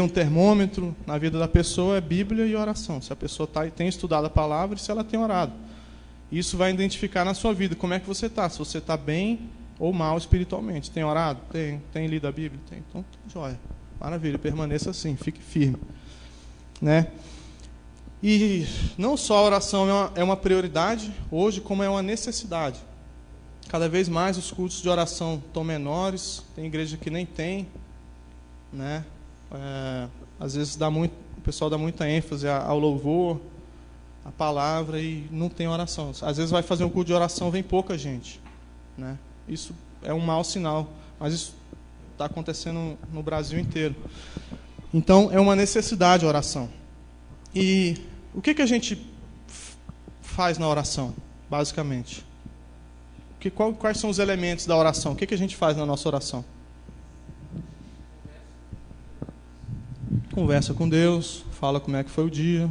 Um termômetro na vida da pessoa é Bíblia e oração. Se a pessoa tem estudado a palavra e se ela tem orado. Isso vai identificar na sua vida como é que você está. Se você está bem ou mal espiritualmente. Tem orado? Tem. Tem lido a Bíblia? Tem. Então, joia. Maravilha, permaneça assim, fique firme. Né? E não só a oração é uma prioridade hoje, como é uma necessidade. Cada vez mais os cultos de oração estão menores. Tem igreja que nem tem, né? Às vezes o pessoal dá muita ênfase ao louvor, à palavra, e não tem oração. Às vezes vai fazer um culto de oração, vem pouca gente, né? Isso é um mau sinal, mas isso está acontecendo no Brasil inteiro. Então é uma necessidade a oração. E o que a gente faz na oração, basicamente? Quais são os elementos da oração? O que a gente faz na nossa oração? Conversa com Deus, fala como é que foi o dia,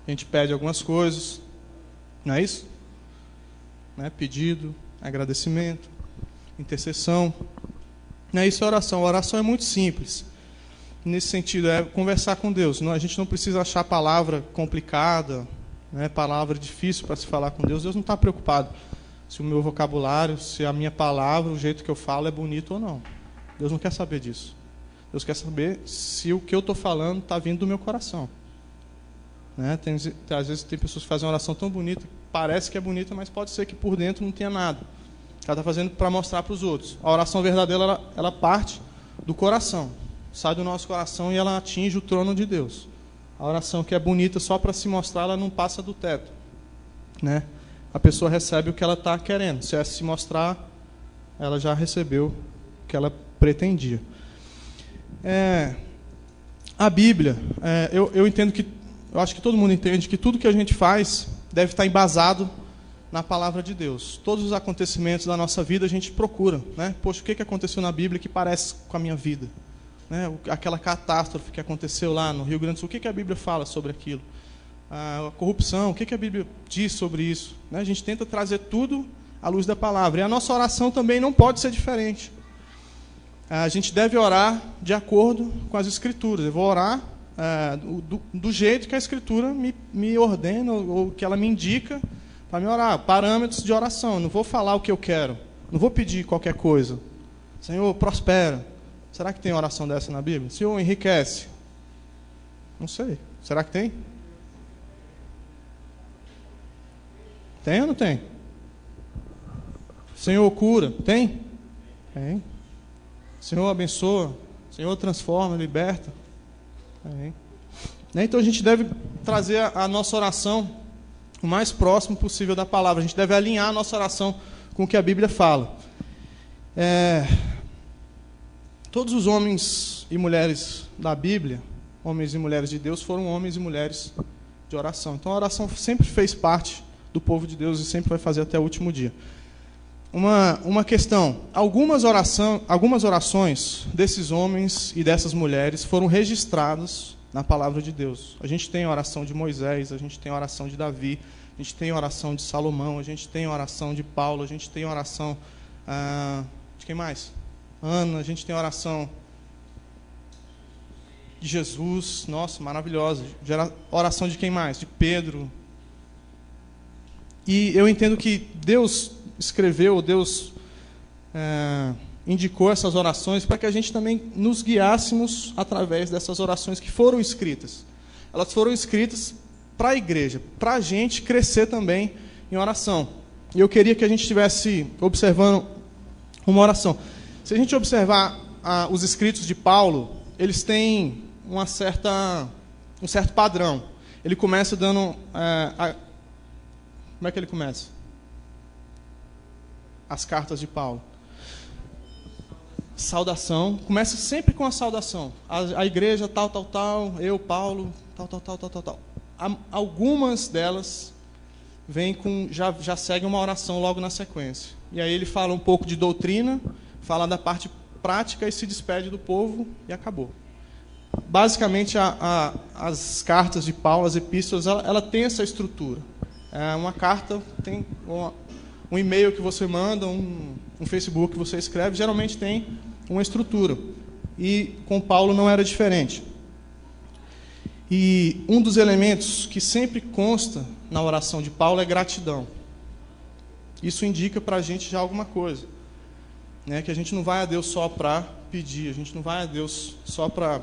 a gente pede algumas coisas, não é isso? Né? Pedido, agradecimento, intercessão. Não é isso a oração. A oração é muito simples. Nesse sentido, é conversar com Deus. A gente não precisa achar palavra complicada, né? Palavra difícil para se falar com Deus. Deus não está preocupado se o meu vocabulário, se a minha palavra, o jeito que eu falo é bonito ou não. Deus não quer saber disso. Deus quer saber se o que eu estou falando está vindo do meu coração. Né? Às vezes tem pessoas que fazem uma oração tão bonita, parece que é bonita, mas pode ser que por dentro não tenha nada. Ela está fazendo para mostrar para os outros. A oração verdadeira, ela parte do coração. Sai do nosso coração e ela atinge o trono de Deus. A oração que é bonita só para se mostrar, ela não passa do teto. Né? A pessoa recebe o que ela está querendo. Se é se mostrar, ela já recebeu o que ela pretendia. A Bíblia, eu entendo que, eu acho que todo mundo entende que tudo que a gente faz deve estar embasado na palavra de Deus. Todos os acontecimentos da nossa vida a gente procura, né? Poxa, o que aconteceu na Bíblia que parece com a minha vida? Né? Aquela catástrofe que aconteceu lá no Rio Grande do Sul, o que a Bíblia fala sobre aquilo? A corrupção, o que a Bíblia diz sobre isso? Né? A gente tenta trazer tudo à luz da palavra. E a nossa oração também não pode ser diferente. A gente deve orar de acordo com as Escrituras. Eu vou orar do jeito que a Escritura me ordena ou que ela me indica para me orar. Parâmetros de oração. Eu não vou falar o que eu quero. Não vou pedir qualquer coisa. Senhor, prospera. Será que tem oração dessa na Bíblia? Senhor, enriquece. Não sei. Será que tem? Tem ou não tem? Senhor, cura. Tem? Tem. Senhor, abençoa. Senhor, transforma, liberta. Tem. Então a gente deve trazer a nossa oração o mais próximo possível da palavra. A gente deve alinhar a nossa oração com o que a Bíblia fala. Todos os homens e mulheres da Bíblia, homens e mulheres de Deus, foram homens e mulheres de oração. Então a oração sempre fez parte do povo de Deus e sempre vai fazer até o último dia. Uma questão. Algumas orações desses homens e dessas mulheres foram registradas na palavra de Deus. A gente tem a oração de Moisés, a gente tem a oração de Davi, a gente tem a oração de Salomão, a gente tem a oração de Paulo, a gente tem a oração de quem mais? Ana, a gente tem a oração de Jesus, nossa, maravilhosa. Oração de quem mais? De Pedro. E eu entendo que Deus escreveu, Deus indicou essas orações para que a gente também nos guiássemos através dessas orações que foram escritas. Elas foram escritas para a igreja, para a gente crescer também em oração. E eu queria que a gente estivesse observando uma oração. Se a gente observar os escritos de Paulo, eles têm um certo padrão. Ele começa dando... como é que ele começa? As cartas de Paulo. Saudação. Começa sempre com a saudação. A igreja, tal, eu, Paulo, tal. Algumas delas vêm com... Já seguem uma oração logo na sequência. E aí ele fala um pouco de doutrina, fala da parte prática e se despede do povo e acabou. Basicamente, as cartas de Paulo, as epístolas, ela tem essa estrutura. Uma carta tem um e-mail que você manda, um Facebook que você escreve, geralmente tem uma estrutura. e com Paulo não era diferente. E um dos elementos que sempre consta na oração de Paulo é gratidão. Isso indica para a gente já alguma coisa, né? Que a gente não vai a Deus só para pedir, a gente não vai a Deus só para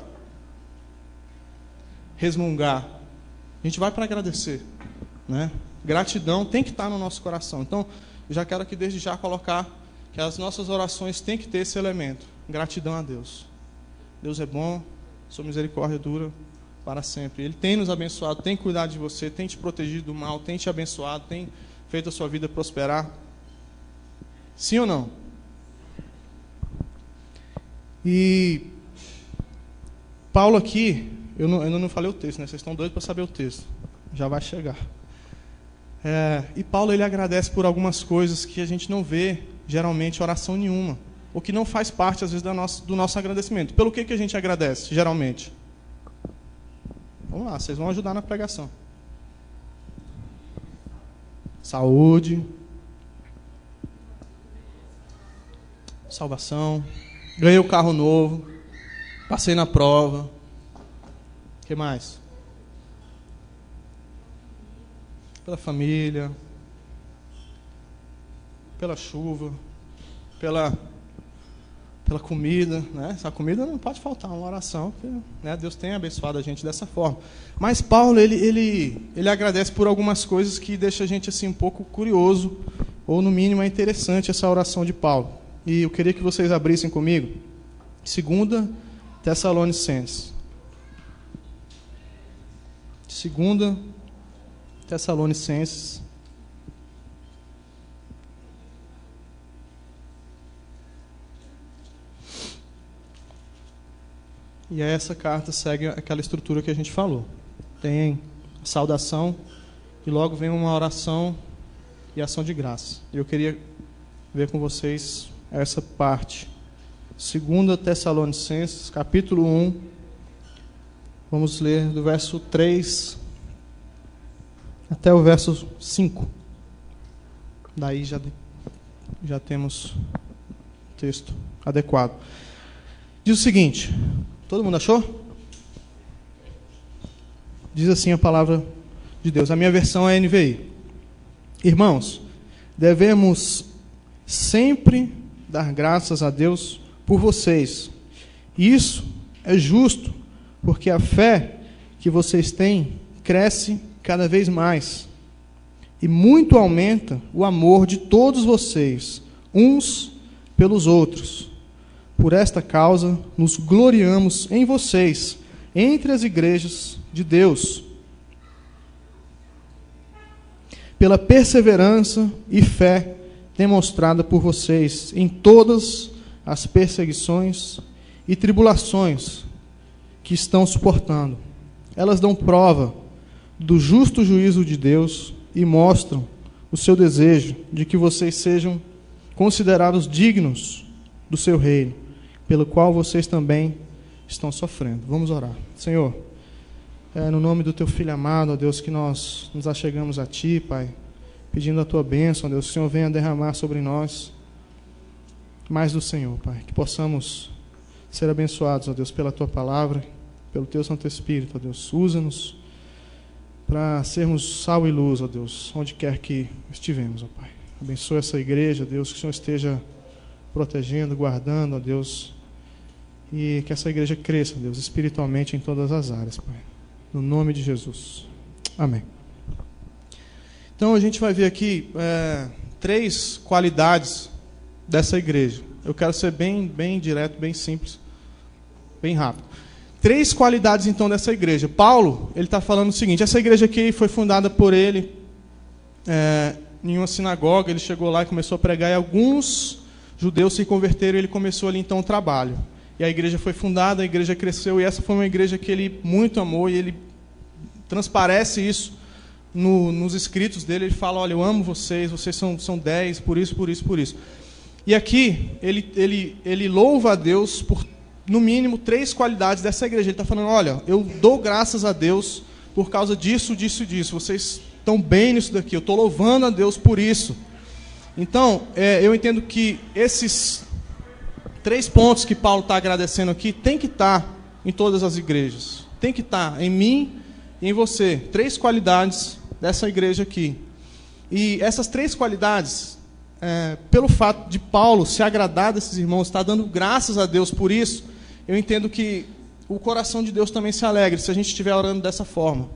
resmungar, a gente vai para agradecer, né? Gratidão tem que estar no nosso coração. Então, eu já quero aqui desde já colocar que as nossas orações têm que ter esse elemento, gratidão a Deus. Deus é bom, sua misericórdia dura para sempre. Ele tem nos abençoado, tem cuidado de você, tem te protegido do mal, tem te abençoado, tem feito a sua vida prosperar. Sim ou não? E Paulo aqui, eu não falei o texto, né? Vocês estão doidos para saber o texto. Já vai chegar. E Paulo, ele agradece por algumas coisas que a gente não vê, geralmente, oração nenhuma. Ou que não faz parte, às vezes, do nosso agradecimento. Pelo que a gente agradece, geralmente? Vamos lá, vocês vão ajudar na pregação. Saúde. Salvação. Ganhei o carro novo. Passei na prova. O que mais? Pela família. Pela chuva. Pela comida, né? Essa comida não pode faltar, uma oração, porque, né, Deus tem abençoado a gente dessa forma. Mas Paulo, ele agradece por algumas coisas que deixa a gente assim um pouco curioso, ou no mínimo é interessante essa oração de Paulo. E eu queria que vocês abrissem comigo 2 Tessalonicenses. 2 Tessalonicenses. E essa carta segue aquela estrutura que a gente falou. Tem a saudação e logo vem uma oração e ação de graça. Eu queria ver com vocês essa parte. 2 Tessalonicenses, capítulo 1. Vamos ler do verso 3 até o verso 5. Daí já temos o texto adequado. Diz o seguinte... Todo mundo achou? Diz assim a palavra de Deus. A minha versão é NVI. Irmãos, devemos sempre dar graças a Deus por vocês. Isso é justo, porque a fé que vocês têm cresce cada vez mais. E muito aumenta o amor de todos vocês, uns pelos outros. Por esta causa, nos gloriamos em vocês, entre as igrejas de Deus, pela perseverança e fé demonstrada por vocês em todas as perseguições e tribulações que estão suportando. Elas dão prova do justo juízo de Deus e mostram o seu desejo de que vocês sejam considerados dignos do seu reino, pelo qual vocês também estão sofrendo. Vamos orar. Senhor, no nome do Teu Filho amado, ó Deus, que nós nos achegamos a Ti, Pai, pedindo a Tua bênção, ó Deus, que o Senhor venha derramar sobre nós mais do Senhor, Pai, que possamos ser abençoados, ó Deus, pela Tua palavra, pelo Teu Santo Espírito, ó Deus. Usa-nos para sermos sal e luz, ó Deus, onde quer que estivemos, ó Pai. Abençoa essa igreja, Deus, que o Senhor esteja protegendo, guardando, ó Deus, e que essa igreja cresça, Deus, espiritualmente em todas as áreas, Pai. No nome de Jesus. Amém. Então a gente vai ver aqui 3 qualidades dessa igreja. Eu quero ser bem direto, bem simples, bem rápido. 3 qualidades então dessa igreja. Paulo, ele está falando o seguinte: essa igreja aqui foi fundada por ele em uma sinagoga. Ele chegou lá e começou a pregar, e alguns judeus se converteram, e ele começou ali então o trabalho. E a igreja foi fundada, a igreja cresceu, e essa foi uma igreja que ele muito amou, e ele transparece isso nos escritos dele. Ele fala: olha, eu amo vocês, vocês são 10, por isso. E aqui, ele louva a Deus por, no mínimo, 3 qualidades dessa igreja. Ele está falando: olha, eu dou graças a Deus por causa disso, vocês estão bem nisso daqui, eu estou louvando a Deus por isso. Então, eu entendo que esses 3 pontos que Paulo está agradecendo aqui, tem que estar em todas as igrejas. Tem que estar em mim e em você. 3 qualidades dessa igreja aqui. E essas 3 qualidades, pelo fato de Paulo se agradar desses irmãos, estar dando graças a Deus por isso, eu entendo que o coração de Deus também se alegre se a gente estiver orando dessa forma.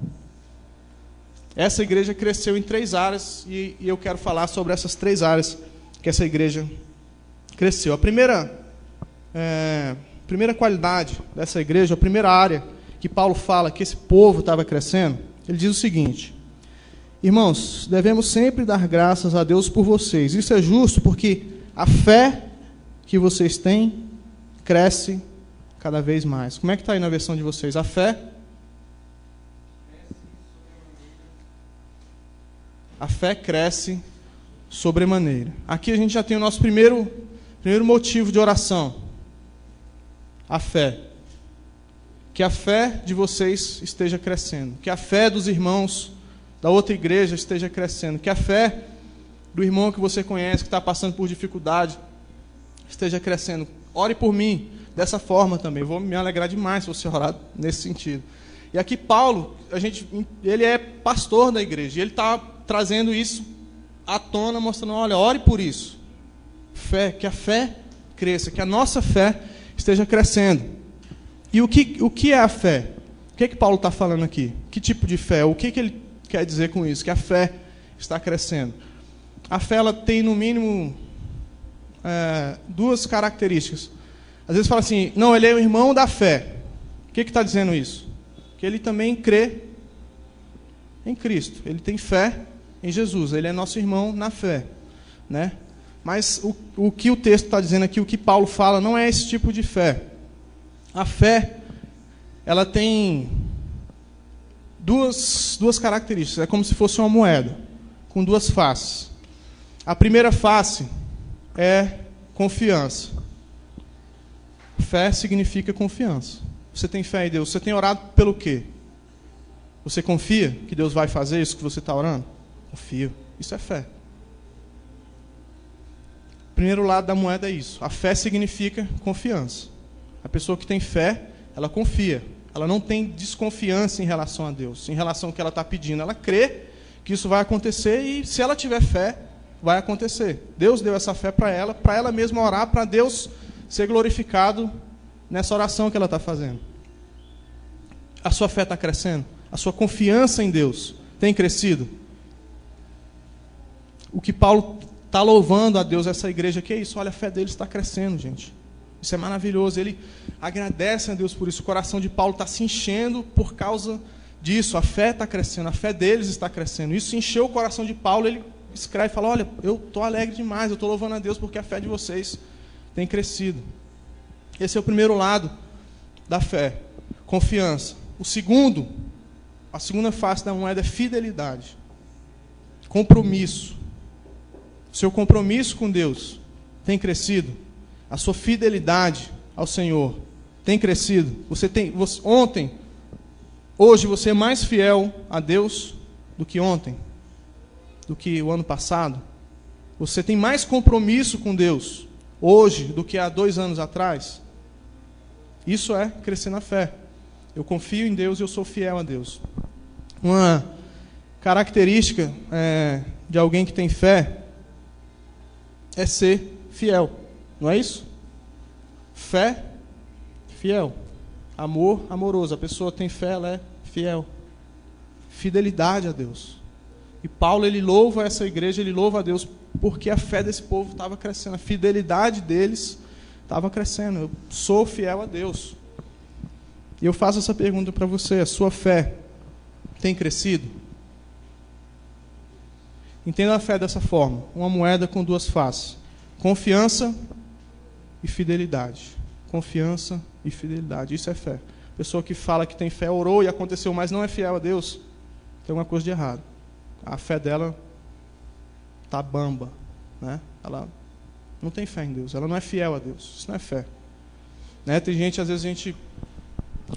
Essa igreja cresceu em 3 áreas e eu quero falar sobre essas 3 áreas que essa igreja cresceu. A primeira qualidade dessa igreja, a primeira área que Paulo fala que esse povo estava crescendo, ele diz o seguinte: irmãos, devemos sempre dar graças a Deus por vocês. Isso é justo porque a fé que vocês têm cresce cada vez mais. Como é que está aí na versão de vocês? A fé? A fé cresce sobremaneira. Aqui a gente já tem o nosso primeiro motivo de oração. A fé. Que a fé de vocês esteja crescendo. Que a fé dos irmãos da outra igreja esteja crescendo. Que a fé do irmão que você conhece, que está passando por dificuldade, esteja crescendo. Ore por mim dessa forma também. Vou me alegrar demais se você orar nesse sentido. E aqui Paulo, ele é pastor da igreja. E ele está trazendo isso à tona, mostrando, olha, ore por isso. Fé, que a fé cresça, que a nossa fé esteja crescendo. E o que é a fé? O que é que Paulo está falando aqui? Que tipo de fé? O que ele quer dizer com isso? Que a fé está crescendo. A fé, ela tem, no mínimo, 2 características. Às vezes fala assim, não, ele é o irmão da fé. O que está dizendo isso? Que ele também crê em Cristo. Ele tem fé em Jesus. Ele é nosso irmão na fé, né? Mas o que o texto está dizendo aqui, o que Paulo fala, não é esse tipo de fé. A fé, ela tem duas características. É como se fosse uma moeda, com 2 faces. A primeira face é confiança. Fé significa confiança. Você tem fé em Deus. Você tem orado pelo quê? Você confia que Deus vai fazer isso que você está orando? Confio. Isso é fé. O primeiro lado da moeda é isso. A fé significa confiança. A pessoa que tem fé, ela confia. Ela não tem desconfiança em relação a Deus, em relação ao que ela está pedindo. Ela crê que isso vai acontecer e, se ela tiver fé, vai acontecer. Deus deu essa fé para ela mesma orar, para Deus ser glorificado nessa oração que ela está fazendo. A sua fé está crescendo? A sua confiança em Deus tem crescido? O que Paulo está louvando a Deus, essa igreja, que é isso? Olha, a fé deles está crescendo, gente. Isso é maravilhoso. Ele agradece a Deus por isso. O coração de Paulo está se enchendo por causa disso. A fé está crescendo, a fé deles está crescendo. Isso encheu o coração de Paulo. Ele escreve e fala, olha, eu estou alegre demais, eu estou louvando a Deus porque a fé de vocês tem crescido. Esse é o primeiro lado da fé, confiança. A segunda face da moeda é fidelidade, compromisso. O seu compromisso com Deus tem crescido? A sua fidelidade ao Senhor tem crescido? Hoje você é mais fiel a Deus do que ontem, do que o ano passado? Você tem mais compromisso com Deus hoje do que há 2 anos atrás? Isso é crescer na fé. Eu confio em Deus e eu sou fiel a Deus. Uma característica de alguém que tem fé é ser fiel. Não é isso? Fé, fiel. Amor, amoroso. A pessoa tem fé, ela é fiel. Fidelidade a Deus. E Paulo, ele louva essa igreja, ele louva a Deus porque a fé desse povo estava crescendo. A fidelidade deles estava crescendo. Eu sou fiel a Deus. E eu faço essa pergunta para você. A sua fé tem crescido? Entenda a fé dessa forma. Uma moeda com 2 faces. Confiança e fidelidade. Confiança e fidelidade. Isso é fé. Pessoa que fala que tem fé, orou e aconteceu, mas não é fiel a Deus, tem alguma coisa de errado. A fé dela está bamba, né? Ela não tem fé em Deus. Ela não é fiel a Deus. Isso não é fé. Né? Tem gente, às vezes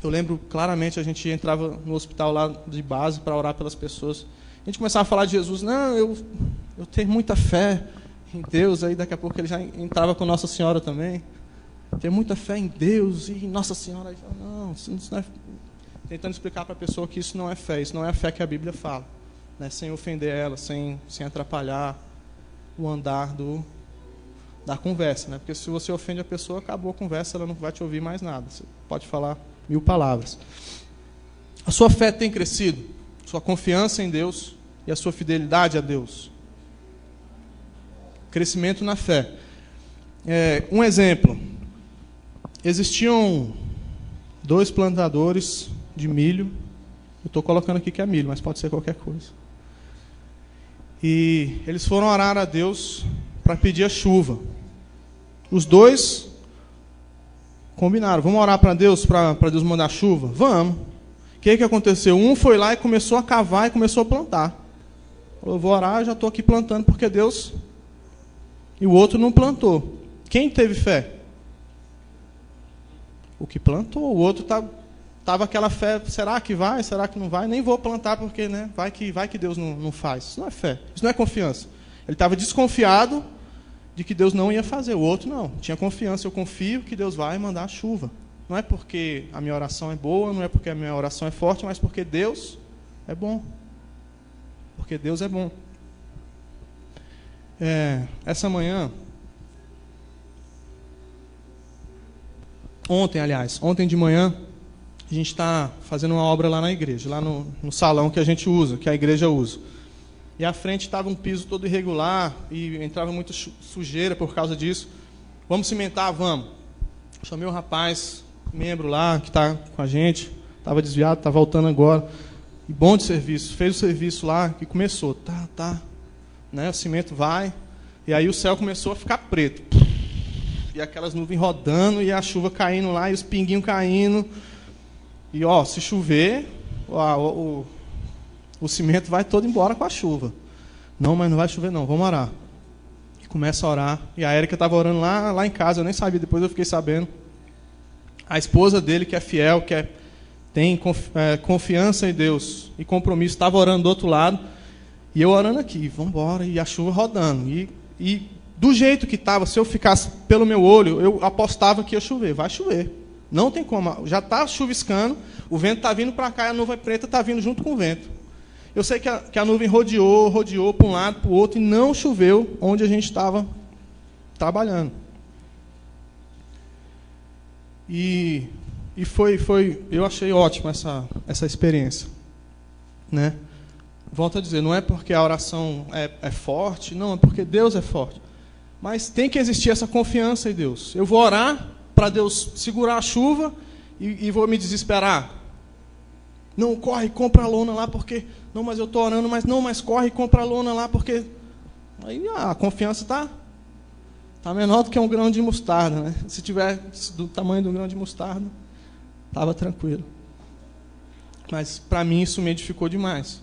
eu lembro claramente, a gente entrava no hospital lá de base para orar pelas pessoas. A gente começava a falar de Jesus. Não, eu tenho muita fé em Deus. Aí daqui a pouco ele já entrava com Nossa Senhora também. ter muita fé em Deus e Nossa Senhora. Não, isso não é... Tentando explicar para a pessoa que isso não é fé, isso não é a fé que a Bíblia fala, né? Sem ofender ela, sem atrapalhar o andar da conversa, né? Porque se você ofende a pessoa, acabou a conversa, ela não vai te ouvir mais nada. Você pode falar 1000 palavras. A sua fé tem crescido, sua confiança em Deus e a sua fidelidade a Deus. Crescimento na fé. Um exemplo. Existiam 2 plantadores de milho. Eu estou colocando aqui que é milho, mas pode ser qualquer coisa. E eles foram orar a Deus para pedir a chuva. Os 2 combinaram, vamos orar para Deus Deus mandar chuva? Vamos. O que aconteceu? Um foi lá e começou a cavar e começou a plantar. Falou, vou orar, já estou aqui plantando porque Deus... E o outro não plantou. Quem teve fé? O que plantou. O outro estava aquela fé, será que vai, será que não vai? Nem vou plantar porque, né, vai que Deus não faz. Isso não é fé, isso não é confiança. Ele estava desconfiado de que Deus não ia fazer. O outro não, tinha confiança. Eu confio que Deus vai mandar a chuva. Não é porque a minha oração é boa, não é porque a minha oração é forte, mas porque Deus é bom. Porque Deus é bom. Essa manhã, ontem de manhã, a gente está fazendo uma obra lá na igreja, lá no salão que a gente usa, que a igreja usa. E à frente estava um piso todo irregular e entrava muita sujeira por causa disso. Vamos cimentar? Vamos. Chamei o rapaz, membro lá, que está com a gente, estava desviado, está voltando agora. E bom de serviço, fez o serviço lá e começou. Tá. Né, o cimento vai, e aí o céu começou a ficar preto. E aquelas nuvens rodando, e a chuva caindo lá, e os pinguinhos caindo. E se chover, o cimento vai todo embora com a chuva. Não, mas não vai chover não, vamos orar. E começa a orar. E a Érica estava orando lá em casa, eu nem sabia, depois eu fiquei sabendo. A esposa dele, que é fiel, tem confiança em Deus e compromisso, estava orando do outro lado. E eu orando aqui, vamos embora, e a chuva rodando. E do jeito que estava, se eu ficasse pelo meu olho, eu apostava que ia chover. Vai chover. Não tem como. Já está chuviscando, o vento está vindo para cá e a nuvem preta está vindo junto com o vento. Eu sei que a nuvem rodeou para um lado, para o outro, e não choveu onde a gente estava trabalhando. E eu achei ótima essa experiência, né? Volto a dizer, não é porque a oração é forte, não, é porque Deus é forte. Mas tem que existir essa confiança em Deus. Eu vou orar para Deus segurar a chuva e vou me desesperar. Não, corre, compra a lona lá, porque... Não, mas eu estou orando, mas corre e compra a lona lá, porque... Aí a confiança está menor do que um grão de mostarda, né? Se tiver do tamanho do grão de mostarda, estava tranquilo. Mas para mim isso me edificou demais.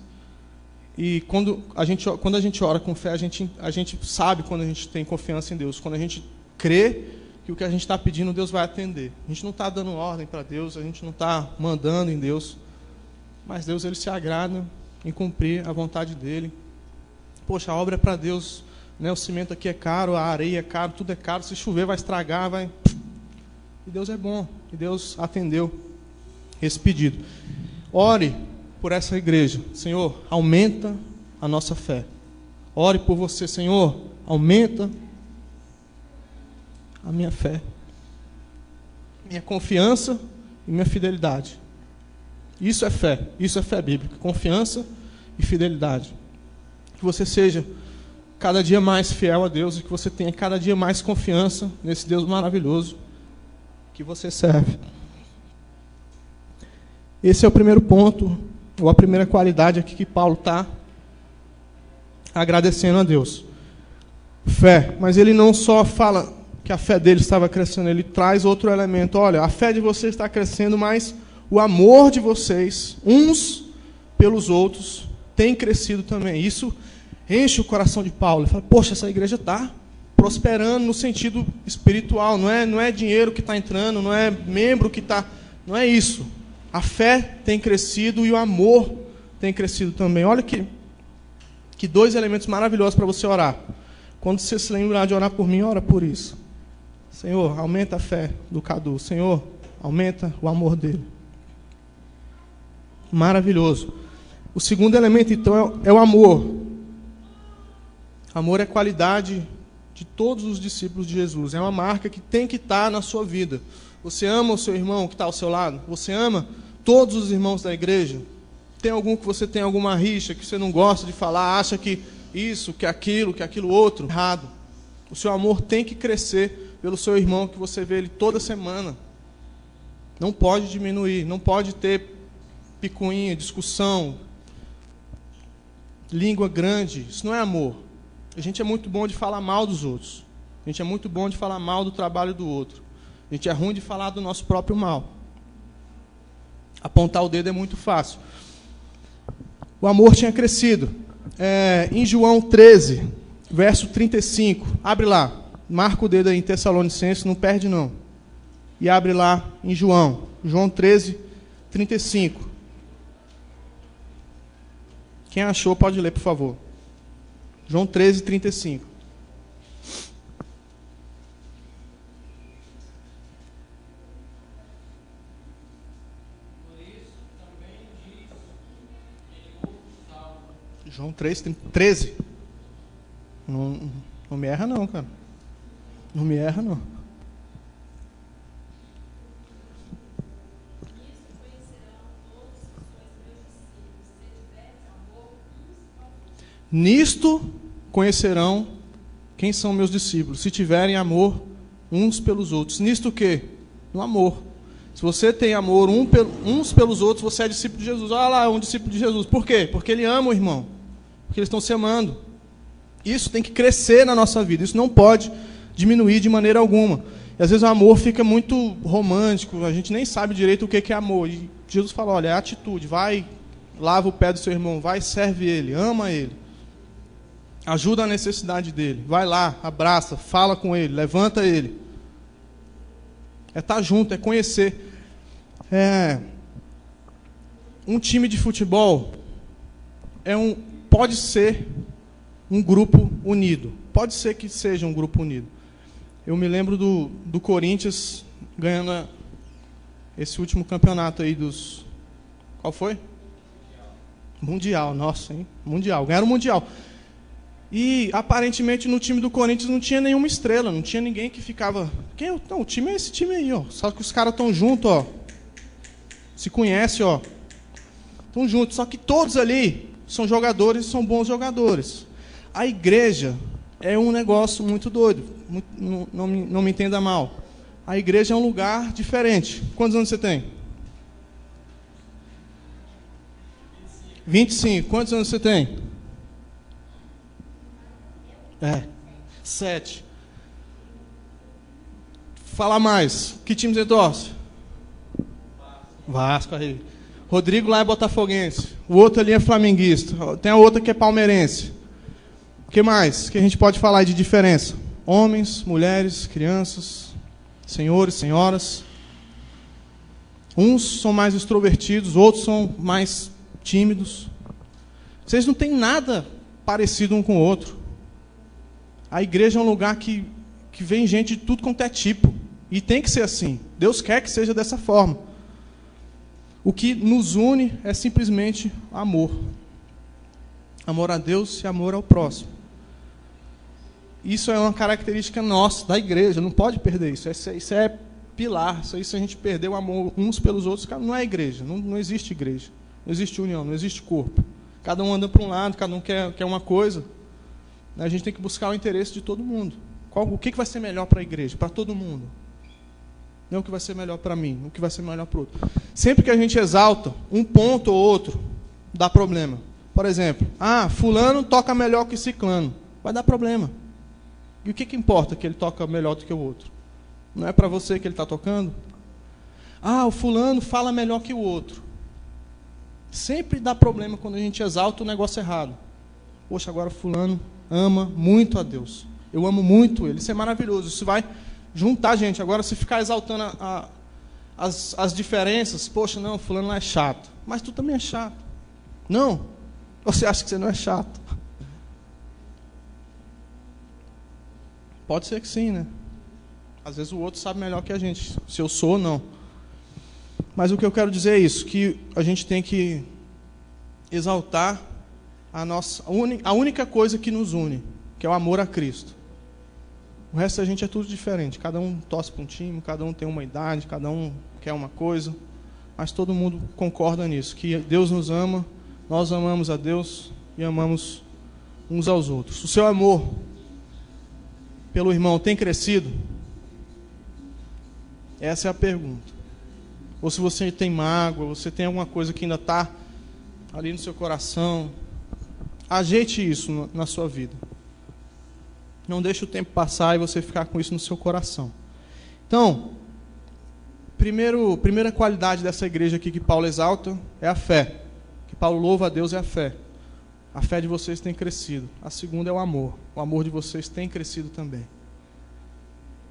E quando a gente ora com fé, a gente sabe quando a gente tem confiança em Deus. Quando a gente crê que o que a gente está pedindo, Deus vai atender. A gente não está dando ordem para Deus, a gente não está mandando em Deus. Mas Deus, Ele se agrada em cumprir a vontade dEle. Poxa, a obra é para Deus, né? O cimento aqui é caro, a areia é caro, tudo é caro. Se chover vai estragar, vai... E Deus é bom, e Deus atendeu esse pedido. Ore por essa igreja. Senhor, aumenta a nossa fé. Ore por você, Senhor, aumenta a minha fé, minha confiança e minha fidelidade. Isso é fé bíblica, confiança e fidelidade. Que você seja cada dia mais fiel a Deus e que você tenha cada dia mais confiança nesse Deus maravilhoso que você serve. Esse é o primeiro ponto, ou a primeira qualidade aqui que Paulo está agradecendo a Deus. Fé, mas ele não só fala que a fé dele estava crescendo, ele traz outro elemento. Olha, a fé de vocês está crescendo, mas o amor de vocês, uns pelos outros, tem crescido também. Isso enche o coração de Paulo. Ele fala, poxa, essa igreja está prosperando no sentido espiritual. Não é dinheiro que está entrando, não é membro que está... Não é isso. A fé tem crescido e o amor tem crescido também. Olha que 2 elementos maravilhosos para você orar. Quando você se lembrar de orar por mim, ora por isso. Senhor, aumenta a fé do Cadu. Senhor, aumenta o amor dele. Maravilhoso. O segundo elemento, então, é o amor. Amor é qualidade de todos os discípulos de Jesus. É uma marca que tem que estar na sua vida. Você ama o seu irmão que está ao seu lado? Você ama todos os irmãos da igreja? Tem algum que você tem alguma rixa, que você não gosta de falar, acha que isso, que aquilo outro? Errado. O seu amor tem que crescer pelo seu irmão, que você vê ele toda semana. Não pode diminuir, não pode ter picuinha, discussão, língua grande. Isso não é amor. A gente é muito bom de falar mal dos outros. A gente é muito bom de falar mal do trabalho do outro. A gente é ruim de falar do nosso próprio mal. Apontar o dedo é muito fácil. O amor tinha crescido. Em João 13, verso 35. Abre lá. Marca o dedo aí em Tessalonicenses, não perde não. E abre lá em João. João 13, 35. Quem achou pode ler, por favor. João 13, 35. João 13. Não me erra não, cara. Não me erra não. Nisto conhecerão quem são meus discípulos, se tiverem amor uns pelos outros. Nisto o quê? No amor. Se você tem amor uns pelos outros, você é discípulo de Jesus. Olha lá, um discípulo de Jesus. Por quê? Porque ele ama o irmão. Porque eles estão se amando. Isso tem que crescer na nossa vida. Isso não pode diminuir de maneira alguma. E às vezes o amor fica muito romântico, a gente nem sabe direito o que é amor. E Jesus fala, olha, é atitude. Vai, lava o pé do seu irmão, vai, serve ele, ama ele. Ajuda a necessidade dele. Vai lá, abraça, fala com ele, levanta ele. É estar junto, é conhecer. Um time de futebol pode ser um grupo unido. Pode ser que seja um grupo unido. Eu me lembro do Corinthians ganhando esse último campeonato aí dos... Qual foi? Mundial, nossa, hein? Mundial. Ganharam o Mundial. E, aparentemente, no time do Corinthians não tinha nenhuma estrela, não tinha ninguém que ficava... Não, o time é esse time aí, ó. Só que os caras estão juntos, ó. Se conhecem, ó. Estão juntos. Só que todos ali são jogadores, são bons jogadores. A igreja é um negócio muito doido. Não me entenda mal. A igreja é um lugar diferente. Quantos anos você tem? 25. Quantos anos você tem? 7. Fala mais. Que time você torce? Vasco aí. Rodrigo lá é botafoguense. O outro ali é flamenguista. Tem a outra que é palmeirense. O que mais que a gente pode falar de diferença? Homens, mulheres, crianças, senhores, senhoras. Uns são mais extrovertidos, outros são mais tímidos. Vocês não têm nada parecido um com o outro. A igreja é um lugar que vem gente de tudo quanto é tipo. E tem que ser assim. Deus quer que seja dessa forma. O que nos une é simplesmente amor. Amor a Deus e amor ao próximo. Isso é uma característica nossa, da igreja. Não pode perder isso. Isso é pilar. Isso aí, se a gente perder o amor uns pelos outros, não é igreja. Não existe igreja. Não existe união, não existe corpo. Cada um anda para um lado, cada um quer uma coisa. A gente tem que buscar o interesse de todo mundo. O que vai ser melhor para a igreja? Para todo mundo. Não o que vai ser melhor para mim, o que vai ser melhor para o outro. Sempre que a gente exalta um ponto ou outro, dá problema. Por exemplo, fulano toca melhor que ciclano. Vai dar problema. E o que importa que ele toca melhor do que o outro? Não é para você que ele está tocando? O fulano fala melhor que o outro. Sempre dá problema quando a gente exalta o negócio errado. Poxa, agora fulano ama muito a Deus. Eu amo muito ele. Isso é maravilhoso. Isso vai juntar a gente. Agora, se ficar exaltando as diferenças, poxa, não, fulano não é chato. Mas tu também é chato. Não. Você acha que você não é chato? Pode ser que sim, né? Às vezes o outro sabe melhor que a gente, se eu sou ou não. Mas o que eu quero dizer é isso, que a gente tem que exaltar a única coisa que nos une, que é o amor a Cristo. O resto da gente é tudo diferente. Cada um torce para um time, cada um tem uma idade, cada um quer uma coisa. Mas todo mundo concorda nisso, que Deus nos ama, nós amamos a Deus e amamos uns aos outros. O seu amor pelo irmão tem crescido? Essa é a pergunta. Ou se você tem mágoa, você tem alguma coisa que ainda está ali no seu coração, ajeite isso na sua vida. Não deixe o tempo passar e você ficar com isso no seu coração. Então, primeira qualidade dessa igreja aqui que Paulo exalta é a fé. Que Paulo louva a Deus é a fé. A fé de vocês tem crescido. A segunda é o amor. O amor de vocês tem crescido também.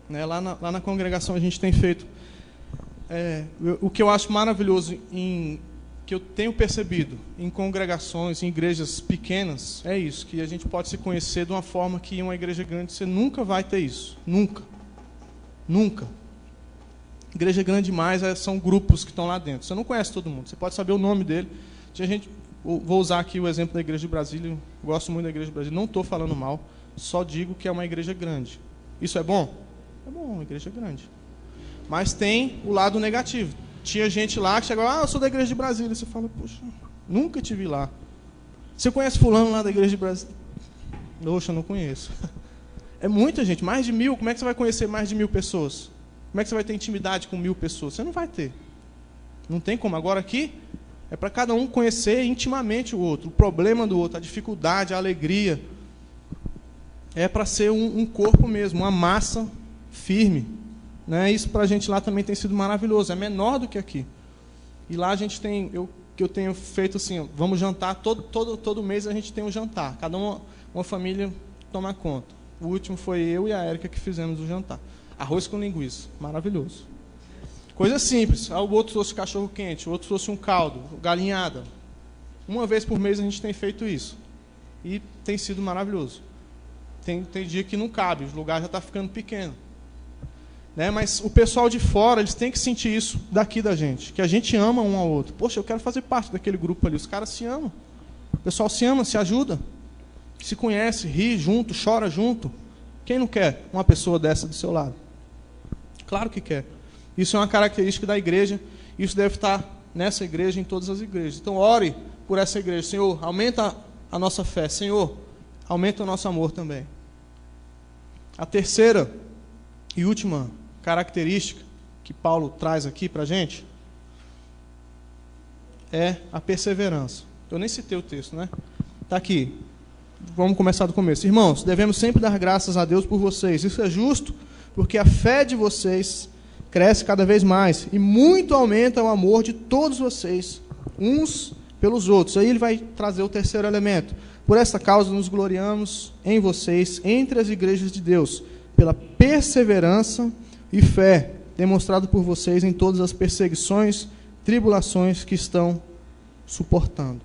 Lá na congregação a gente tem feito... o que eu acho maravilhoso, que eu tenho percebido em congregações, em igrejas pequenas, é isso, que a gente pode se conhecer de uma forma que em uma igreja grande você nunca vai ter isso. Nunca. Nunca. Igreja grande demais são grupos que estão lá dentro. Você não conhece todo mundo, você pode saber o nome dele. Vou usar aqui o exemplo da igreja de Brasília, eu gosto muito da igreja de Brasília, não estou falando mal, só digo que é uma igreja grande. Isso é bom? É bom, uma igreja grande. Mas tem o lado negativo. Tinha gente lá que chegava, eu sou da igreja de Brasília. Você fala, poxa, nunca te vi lá. Você conhece fulano lá da igreja de Brasília? Poxa, não conheço. É muita gente, mais de 1000. Como é que você vai conhecer mais de 1000 pessoas? Como é que você vai ter intimidade com 1000 pessoas? Você não vai ter. Não tem como. Agora aqui, é para cada um conhecer intimamente o outro. O problema do outro, a dificuldade, a alegria. É para ser um corpo mesmo, uma massa firme. Isso para a gente lá também tem sido maravilhoso. É menor do que aqui. E lá a gente tem, que eu tenho feito assim, vamos jantar, todo mês a gente tem um jantar. Cada uma família toma conta. O último foi eu e a Érica que fizemos o jantar. Arroz com linguiça, maravilhoso. Coisa simples. O outro trouxe cachorro quente, o outro trouxe um caldo, galinhada. Uma vez por mês a gente tem feito isso. E tem sido maravilhoso. Tem dia que não cabe, o lugar já está ficando pequeno. Mas o pessoal de fora, eles têm que sentir isso daqui da gente, que a gente ama um ao outro. Poxa, eu quero fazer parte daquele grupo ali. Os caras se amam. O pessoal se ama, se ajuda, se conhece, ri junto, chora junto. Quem não quer uma pessoa dessa do seu lado? Claro que quer. Isso é uma característica da igreja. Isso deve estar nessa igreja, em todas as igrejas. Então, ore por essa igreja. Senhor, aumenta a nossa fé. Senhor, aumenta o nosso amor também. A terceira e última característica que Paulo traz aqui para a gente é a perseverança. Eu nem citei o texto, né? Está aqui. Vamos começar do começo. Irmãos, devemos sempre dar graças a Deus por vocês. Isso é justo, porque a fé de vocês cresce cada vez mais e muito aumenta o amor de todos vocês, uns pelos outros. Aí ele vai trazer o terceiro elemento. Por esta causa nos gloriamos em vocês, entre as igrejas de Deus, pela perseverança e fé demonstrado por vocês em todas as perseguições, tribulações que estão suportando.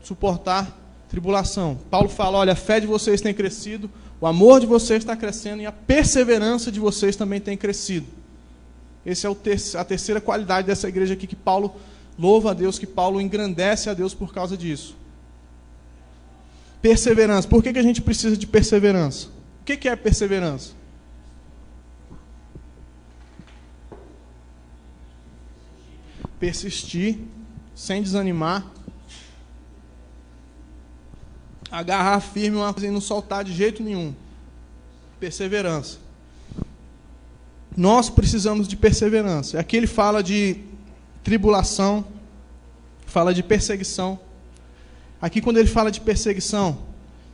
Suportar tribulação. Paulo fala, olha, a fé de vocês tem crescido, o amor de vocês está crescendo e a perseverança de vocês também tem crescido. Essa é a terceira qualidade dessa igreja aqui, que Paulo louva a Deus, que Paulo engrandece a Deus por causa disso. Perseverança. Por que a gente precisa de perseverança? O que é perseverança? Persistir, sem desanimar, agarrar firme uma coisa e não soltar de jeito nenhum. Perseverança. Nós precisamos de perseverança. Aqui ele fala de tribulação, fala de perseguição. Aqui quando ele fala de perseguição,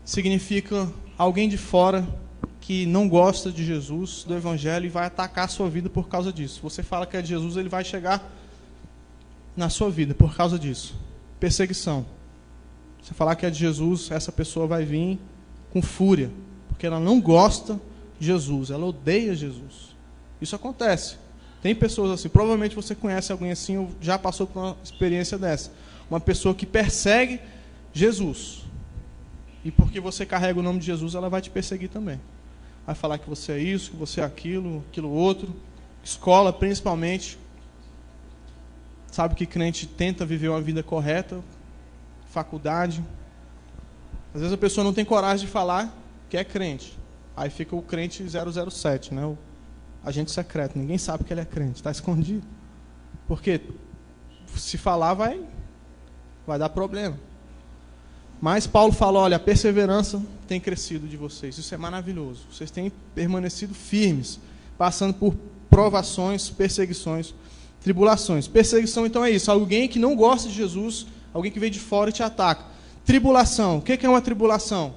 significa alguém de fora que não gosta de Jesus, do Evangelho, e vai atacar a sua vida por causa disso. Você fala que é de Jesus, ele vai chegar na sua vida por causa disso. Perseguição. Você falar que é de Jesus, essa pessoa vai vir com fúria, porque ela não gosta de Jesus, ela odeia Jesus. Isso acontece. Tem pessoas assim, provavelmente você conhece alguém assim, ou já passou por uma experiência dessa. Uma pessoa que persegue Jesus. E porque você carrega o nome de Jesus, ela vai te perseguir também. vai falar que você é isso, que você é aquilo, aquilo outro. Escola, principalmente. Sabe que crente tenta viver uma vida correta. Faculdade. Às vezes a pessoa não tem coragem de falar que é crente. Aí fica o crente 007, né? O agente secreto. Ninguém sabe que ele é crente, está escondido. Porque se falar vai dar problema. Mas Paulo fala, olha, a perseverança tem crescido de vocês. Isso é maravilhoso. Vocês têm permanecido firmes, passando por provações, perseguições, tribulações. Perseguição, então, é isso. Alguém que não gosta de Jesus, alguém que veio de fora e te ataca. Tribulação. O que é uma tribulação?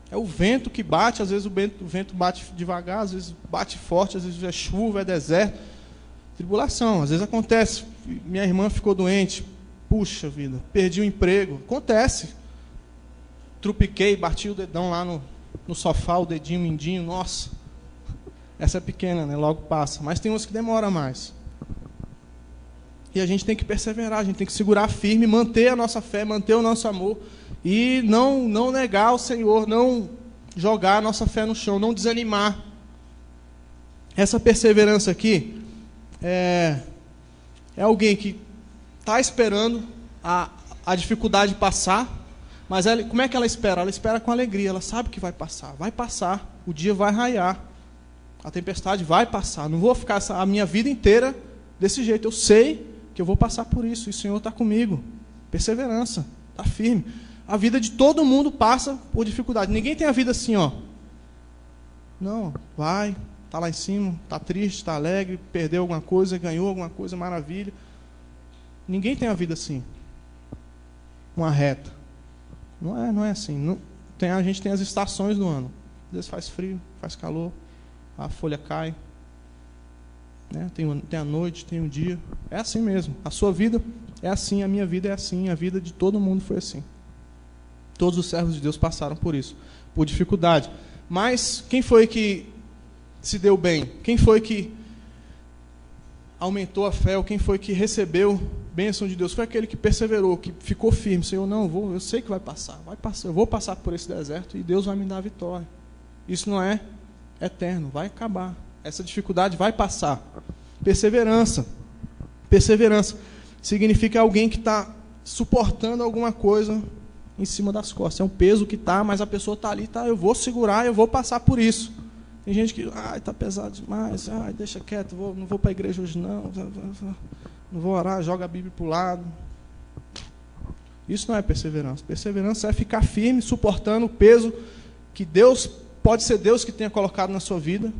É o vento que bate. Às vezes o vento bate devagar, às vezes bate forte, às vezes é chuva, é deserto. Tribulação. Às vezes acontece. Minha irmã ficou doente. Puxa vida, perdi o emprego. Acontece. Trupiquei, bati o dedão lá no sofá, o dedinho, o mindinho. Nossa, essa é pequena, né? Logo passa. Mas tem uns que demoram mais. E a gente tem que perseverar, a gente tem que segurar firme, manter a nossa fé, manter o nosso amor. E não negar o Senhor, não jogar a nossa fé no chão, não desanimar. Essa perseverança aqui é alguém que está esperando a dificuldade passar, mas como é que ela espera? Ela espera com alegria, ela sabe que vai passar, o dia vai raiar, a tempestade vai passar, não vou ficar a minha vida inteira desse jeito, eu sei que eu vou passar por isso, e o Senhor está comigo. Perseverança, está firme. A vida de todo mundo passa por dificuldade, ninguém tem a vida assim, ó. Não, vai, está lá em cima, está triste, está alegre, perdeu alguma coisa, ganhou alguma coisa, maravilha. Ninguém tem a vida assim, uma reta. Não é assim. A gente tem as estações do ano. Às vezes faz frio, faz calor, a folha cai, né? Tem a noite, tem o dia. É assim mesmo. A sua vida é assim, a minha vida é assim, a vida de todo mundo foi assim. Todos os servos de Deus passaram por isso, por dificuldade. Mas quem foi que se deu bem? Quem foi que aumentou a fé? Ou quem foi que recebeu bênção de Deus? Foi aquele que perseverou, que ficou firme. Senhor, eu sei que vai passar, eu vou passar por esse deserto e Deus vai me dar a vitória. Isso não é eterno, vai acabar. Essa dificuldade vai passar. Perseverança. Perseverança significa alguém que está suportando alguma coisa em cima das costas. É um peso que está, mas a pessoa está ali, eu vou segurar, eu vou passar por isso. Tem gente que, está pesado demais, deixa quieto, não vou para a igreja hoje não vou orar, joga a Bíblia para o lado. Isso não é perseverança. Perseverança é ficar firme, suportando o peso que pode ser Deus que tenha colocado na sua vida,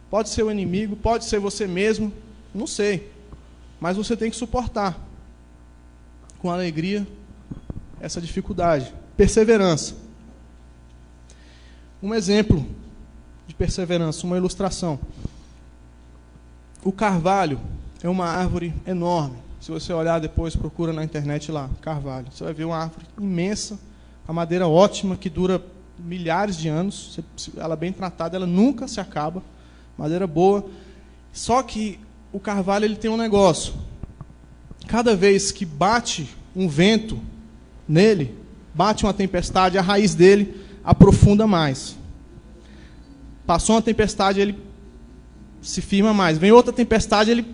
pode ser o inimigo, pode ser você mesmo, não sei, mas você tem que suportar com alegria essa dificuldade. Perseverança. Um exemplo de perseverança, uma ilustração. O carvalho é uma árvore enorme. Se você olhar depois, procura na internet lá, carvalho. Você vai ver uma árvore imensa, a madeira ótima, que dura milhares de anos. Ela bem tratada, ela nunca se acaba. Madeira boa. Só que o carvalho ele tem um negócio. Cada vez que bate um vento nele, bate uma tempestade, a raiz dele aprofunda mais. Passou uma tempestade, ele se firma mais. Vem outra tempestade,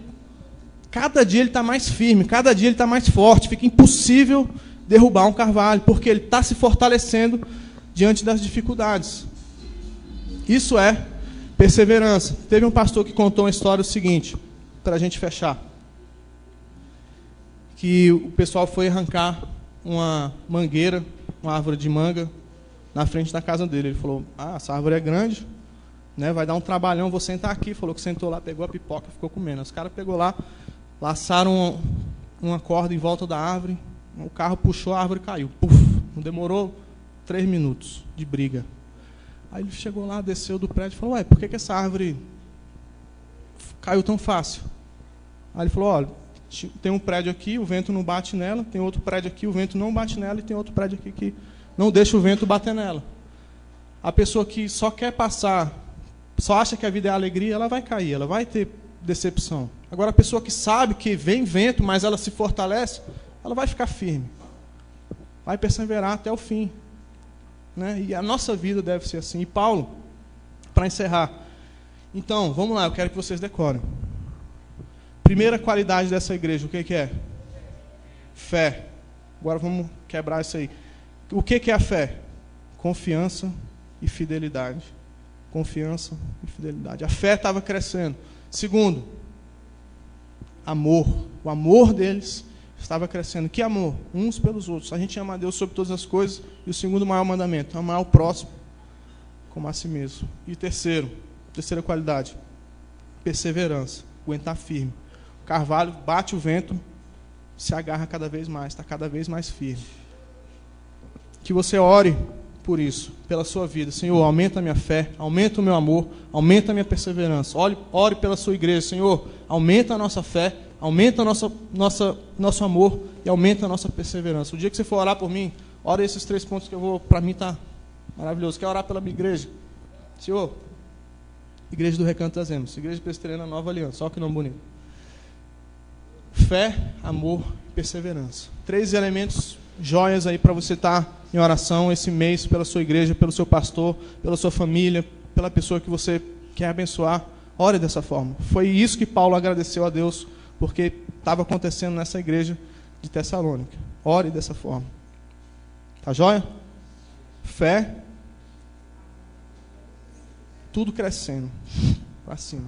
cada dia ele está mais firme, cada dia ele está mais forte. Fica impossível derrubar um carvalho, porque ele está se fortalecendo diante das dificuldades. Isso é perseverança. Teve um pastor que contou uma história o seguinte, para a gente fechar. Que o pessoal foi arrancar uma mangueira, uma árvore de manga, na frente da casa dele. Ele falou, essa árvore é grande, né, vai dar um trabalhão, vou sentar aqui. Falou que sentou lá, pegou a pipoca, ficou comendo. Os caras pegou lá, laçaram uma corda em volta da árvore, o carro puxou, a árvore caiu. Puf, não demorou 3 minutos de briga. Aí ele chegou lá, desceu do prédio e falou, por que essa árvore caiu tão fácil? Aí ele falou, olha, tem um prédio aqui, o vento não bate nela, tem outro prédio aqui, o vento não bate nela, e tem outro prédio aqui que não deixa o vento bater nela. A pessoa que só quer passar, só acha que a vida é alegria, ela vai cair, ela vai ter decepção. Agora, a pessoa que sabe que vem vento, mas ela se fortalece, ela vai ficar firme, vai perseverar até o fim, né? E a nossa vida deve ser assim. E Paulo, Para encerrar. Então, vamos lá, eu quero que vocês decorem. Primeira qualidade dessa igreja, o que é? Fé. Agora vamos quebrar isso aí. O que é a fé? Confiança e fidelidade. Confiança e fidelidade. A fé estava crescendo. Segundo, amor. O amor deles estava crescendo. Que amor? Uns pelos outros. A gente ama a Deus sobre todas as coisas. E o segundo maior mandamento, amar o próximo como a si mesmo. E terceira qualidade, perseverança. Aguentar firme. O carvalho bate o vento, se agarra cada vez mais, está cada vez mais firme. Que você ore por isso, pela sua vida. Senhor, aumenta a minha fé, aumenta o meu amor, aumenta a minha perseverança. Ore pela sua igreja, Senhor, aumenta a nossa fé, aumenta nosso amor e aumenta a nossa perseverança. O dia que você for orar por mim, ore esses 3 pontos que eu vou, para mim está maravilhoso. Quer orar pela minha igreja? Senhor, Igreja do Recanto das Emas, Igreja Presbiteriana Nova Aliança, olha que nome bonito. Fé, amor e perseverança. 3 elementos, joias aí para você estar em oração esse mês pela sua igreja, pelo seu pastor, pela sua família, pela pessoa que você quer abençoar. Ore dessa forma. Foi isso que Paulo agradeceu a Deus, porque estava acontecendo nessa igreja de Tessalônica. Ore dessa forma. Tá joia? Fé. Tudo crescendo. Para cima.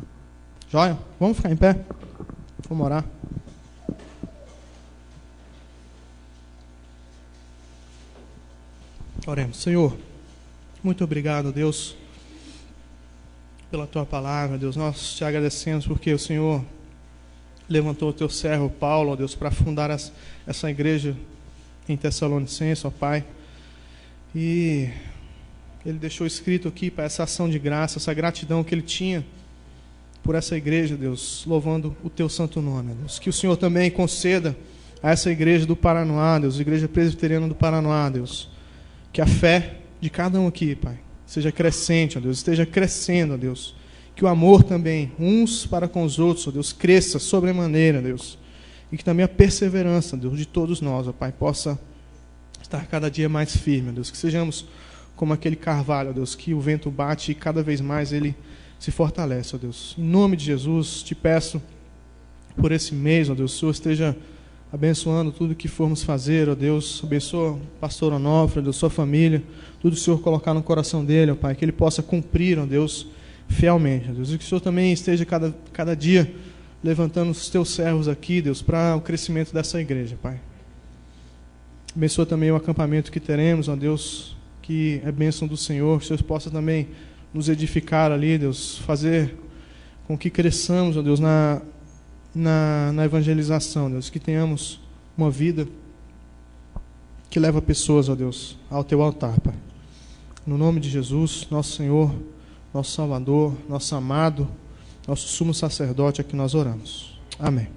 Joia? Vamos ficar em pé? Vamos orar. Oremos. Senhor, muito obrigado, Deus, pela Tua palavra, Deus. Nós te agradecemos porque o Senhor levantou o Teu servo Paulo, ó Deus, para fundar essa igreja em Tessalonicense, ó Pai. E ele deixou escrito aqui para essa ação de graça, essa gratidão que ele tinha por essa igreja, Deus, louvando o Teu santo nome, Deus. Que o Senhor também conceda a essa igreja do Paranoá, Deus, Igreja Presbiteriana do Paranoá, Deus, que a fé de cada um aqui, Pai, seja crescente, ó Deus, esteja crescendo, ó Deus. Que o amor também, uns para com os outros, ó Deus, cresça sobremaneira, Deus. E que também a perseverança, Deus, de todos nós, ó Pai, possa estar cada dia mais firme, ó Deus. Que sejamos como aquele carvalho, ó Deus, que o vento bate e cada vez mais ele se fortalece, ó Deus. Em nome de Jesus, te peço por esse mês, ó Deus, o Senhor esteja abençoando tudo que formos fazer, ó Deus. Abençoa o pastor Onofre, ó Deus, sua família, tudo que o Senhor colocar no coração dele, ó Pai, que ele possa cumprir, ó Deus, fielmente, ó Deus. E que o Senhor também esteja cada dia levantando os teus servos aqui, Deus, para o crescimento dessa igreja, Pai. Abençoa também o acampamento que teremos, ó Deus, que é bênção do Senhor, que o Senhor possa também nos edificar ali, Deus, fazer com que cresçamos, ó Deus, na evangelização, Deus, que tenhamos uma vida que leva pessoas, ó Deus, ao Teu altar, Pai. No nome de Jesus, nosso Senhor, nosso Salvador, nosso amado, nosso sumo sacerdote, é que nós oramos. Amém.